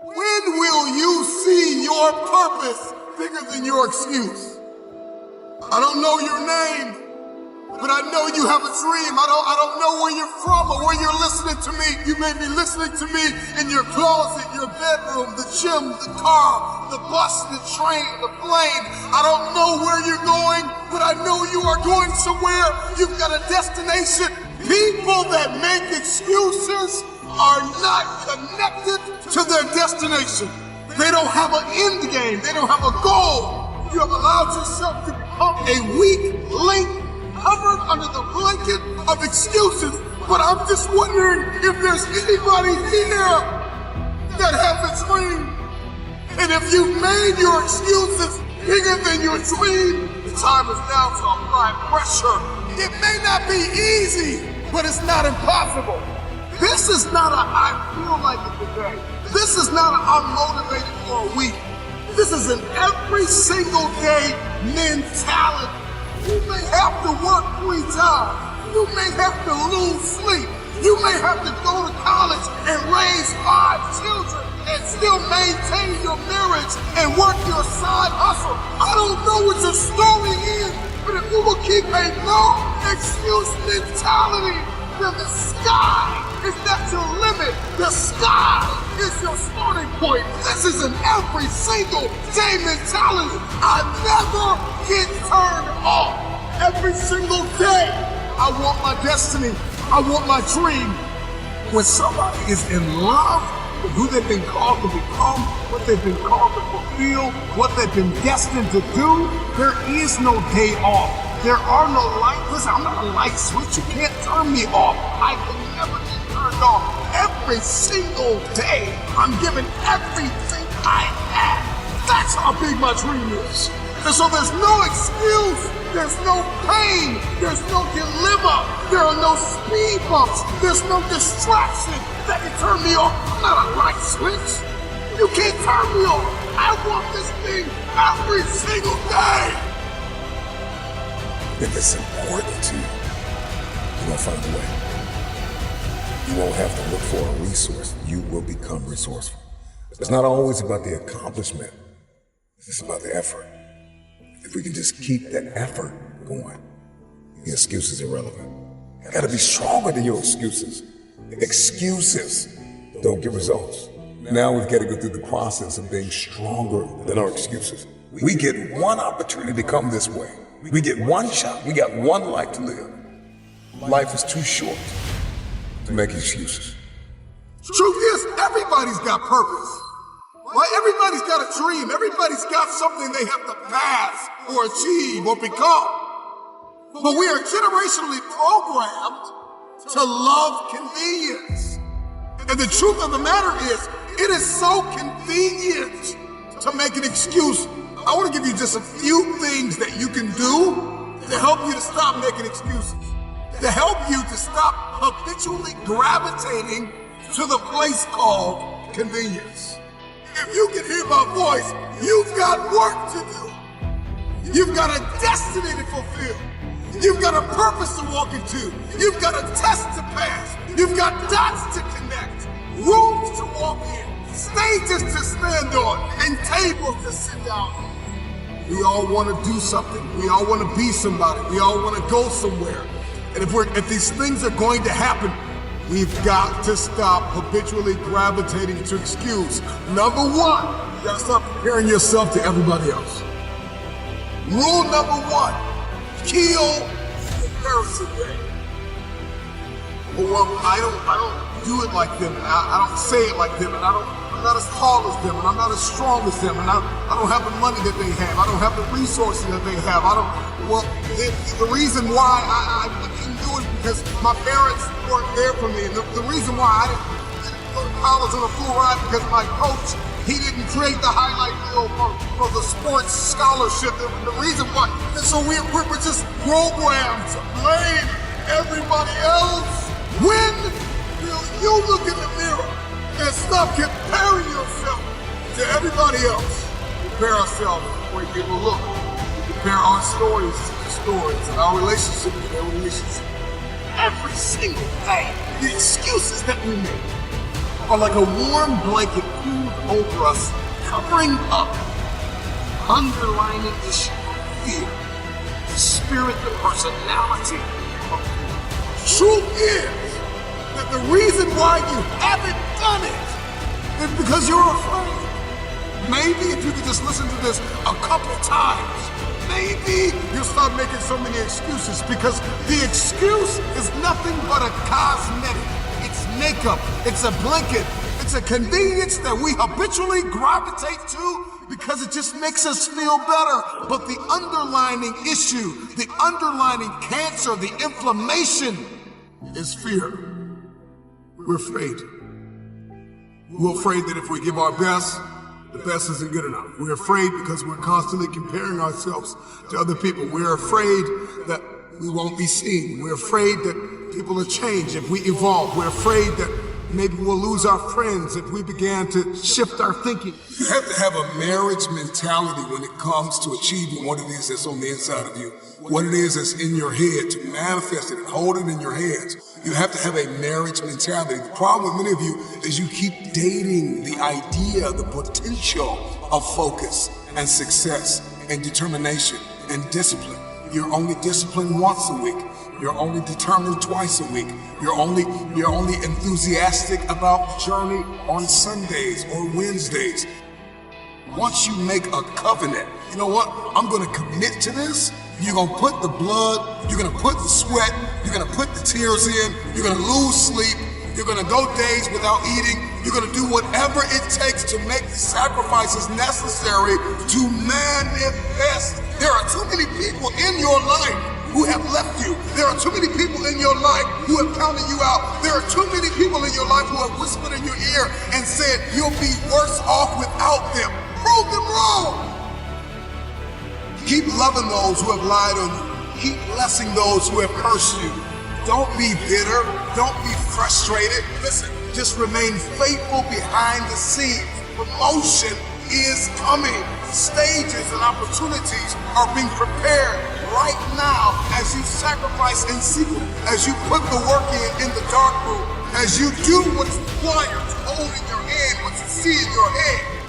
When will you see your purpose bigger than your excuse? I don't know your name, but I know you have a dream. I don't know where you're from or where you're listening to me. You may be listening to me in your closet, your bedroom, the gym, the car, the bus, the train, the plane. I don't know where you're going, but I know you are going somewhere. You've got a destination. People that make excuses are not connected to their destination. They don't have an end game. They don't have a goal. You have allowed yourself to become a weak link covered under the blanket of excuses. But I'm just wondering if there's anybody here that has a dream. And if you've made your excuses bigger than your dream, the time is now to apply pressure. It may not be easy, but it's not impossible. This is not a I feel like it today. This is not a I'm motivated for a week. This is an every single day mentality. You may have to work 3 times. You may have to lose sleep. You may have to go to college and raise 5 children and still maintain your marriage and work your side hustle. I don't know what your story is, but if you will keep a no excuse mentality, then the sky is not your limit. The sky is your starting point. This is an every single day mentality. I never get turned off. Every single day, I want my destiny. I want my dream. When somebody is in love with who they've been called to become, what they've been called to fulfill, what they've been destined to do, there is no day off. There are no lights. Listen, I'm not a light switch. You can't turn me off. I can never get turned off. Every single day, I'm giving everything I have. That's how big my dream is. And so there's no excuse. There's no pain. There's no dilemma. There are no speed bumps. There's no distraction that can turn me off. I'm not a light switch. You can't turn me off. I want this thing every single day. If it's important to you, you're gonna find a way. You won't have to look for a resource. You will become resourceful. It's not always about the accomplishment. It's about the effort. If we can just keep that effort going, the excuses are irrelevant. You gotta be stronger than your excuses. Excuses don't get results. Now we've got to go through the process of being stronger than our excuses. We get one opportunity to come this way. We get one shot. We got one life to live. Life is too short to make excuses. Truth is, everybody's got purpose. Right? Everybody's got a dream. Everybody's got something they have to pass or achieve or become. But we are generationally programmed to love convenience. And the truth of the matter is, it is so convenient to make an excuse. I want to give you just a few things that you can do to help you to stop making excuses, to help you to stop habitually gravitating to the place called convenience. If you can hear my voice, you've got work to do. You've got a destiny to fulfill. You've got a purpose to walk into. You've got a test to pass. You've got dots to connect, rooms to walk in, stages to stand on, and tables to sit down on. We all want to do something. We all want to be somebody. We all want to go somewhere. And if these things are going to happen, we've got to stop habitually gravitating to excuse. Number 1, you gotta stop comparing yourself to everybody else. Rule number 1, kill the comparison game. Well, I don't do it like them, and I don't say it like them, and I'm not as tall as them, and I'm not as strong as them, and I don't have the money that they have. I don't have the resources that they have. The reason why I didn't do it because my parents weren't there for me. And the reason why I didn't go to college on a full ride because my coach, he didn't create the highlight reel for the sports scholarship. The reason why, and so we're just programmed to blame everybody else. When will you look in the mirror and stop comparing yourself to everybody else? Compare ourselves to the way people look. Compare our stories to their stories and our relationship to their relationship. Every single day, the excuses that we make are like a warm blanket pulled over us, covering up underlining issue, fear, the spirit, the personality of fear. Truth is that the reason why you haven't done it is because you're afraid. Maybe if you could just listen to this a couple times, maybe you'll stop making so many excuses, because the excuse is nothing but a cosmetic. It's makeup, it's a blanket, it's a convenience that we habitually gravitate to because it just makes us feel better. But the underlying issue, the underlying cancer, the inflammation is fear. We're afraid. We're afraid that if we give our best, the best isn't good enough. We're afraid because we're constantly comparing ourselves to other people. We're afraid that we won't be seen. We're afraid that people will change if we evolve. We're afraid that maybe we'll lose our friends if we began to shift our thinking. You have to have a marriage mentality when it comes to achieving what it is that's on the inside of you, what it is that's in your head, to manifest it and hold it in your hands. You have to have a marriage mentality. The problem with many of you is you keep dating the idea, the potential of focus and success and determination and discipline. You're only disciplined once a week. You're only determined twice a week. You're only enthusiastic about the journey on Sundays or Wednesdays. Once you make a covenant, you know what? I'm gonna commit to this. You're gonna put the blood, you're gonna put the sweat, you're gonna put the tears in, you're gonna lose sleep, you're gonna go days without eating, you're gonna do whatever it takes to make the sacrifices necessary to manifest. There are too many people in your life who have left you. There are too many people in your life who have counted you out. There are too many people in your life who have whispered in your ear and said, you'll be worse off without them. Prove them wrong. Keep loving those who have lied on you. Keep blessing those who have cursed you. Don't be bitter. Don't be frustrated. Listen, just remain faithful behind the scenes. Promotion is coming. Stages and opportunities are being prepared right now as you sacrifice in secret, as you put the work in the dark room, as you do what's required to hold in your hand what you see in your head.